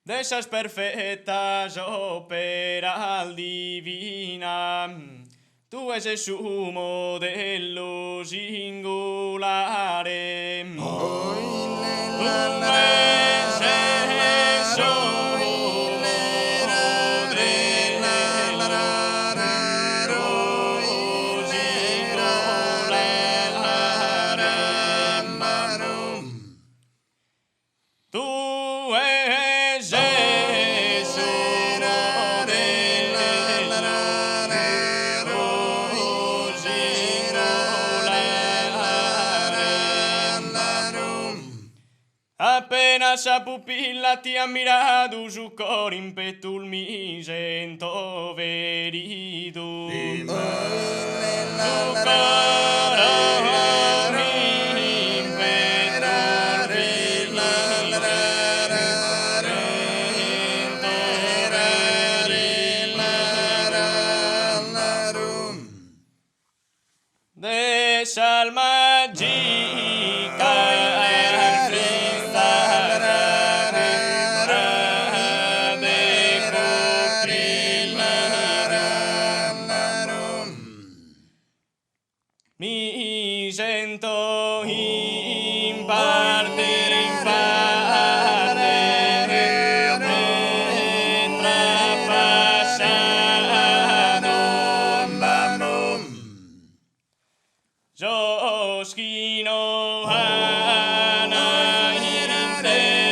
D'essas perfettas operas divina, tu es el sumo dello singolare. Tu es el sumo dello singolare. Tu es el sumo dello singolare. Appena sa pupilla ti ha mirato su cor impetul mi sento verido. Su cor de sal magica de mi sento in parte trapassato. Joschino Hanna in terra,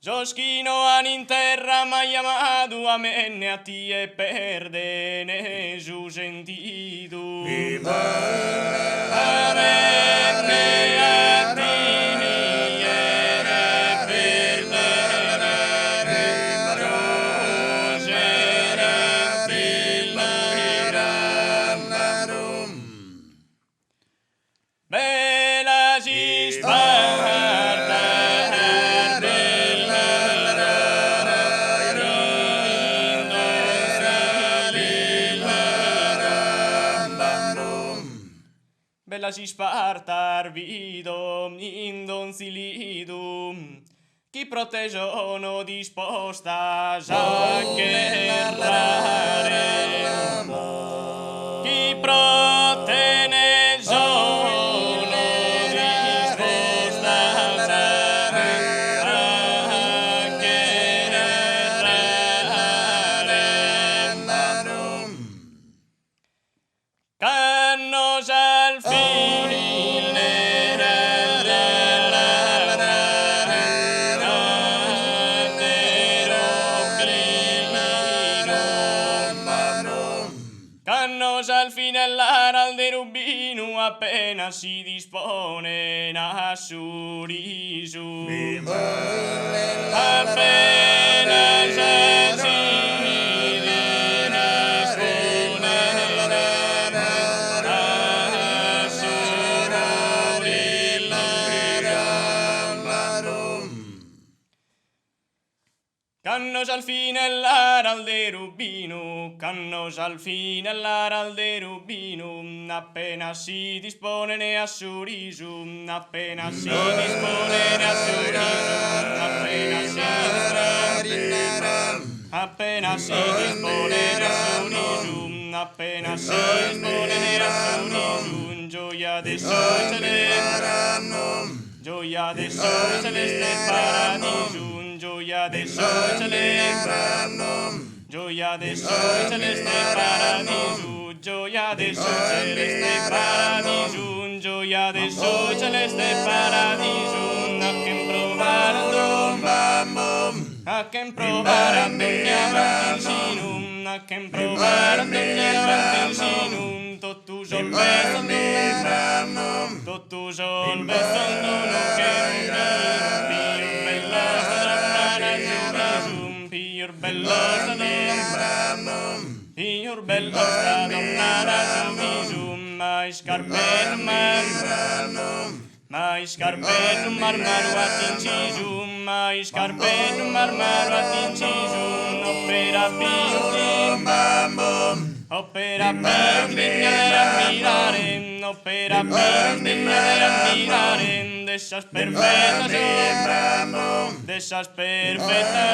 Joschino han in terra mai amato a me a ti e perdene su sentito. Bella si sparta, bella si spartar vido in donzilido, chi proteggono disposta a guerrare, chi proteggono cannos al fine cannos al fine al de rubino appena si dispone a su riso, appena si cannos al fine al de rubino, cannos al fine al de rubino, appena si dispone a su riso, appena si dispone a su riso, appena si dispone a su riso, appena si dispone a su riso, gioia de sol celeste, gioia de sol celeste paradiso. Gioia de sol celeste, gioia de sol celeste paradiso, gioia de sol celeste paradiso, gioia de sol celeste paradiso, a che provare a dognare insinum, a che provare a dognare insinum, tutto sol beso tutto sol beso non che pior bello pior bello donna su visum, mai scarpetto mai scarpetto marmaro attincisum, mai scarpetto marmaro attincisum, opera più opera per digna de admirare, opera per digna de admirare, de esas perfectas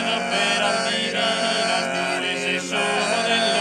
operas divinas, tú eres el ojo del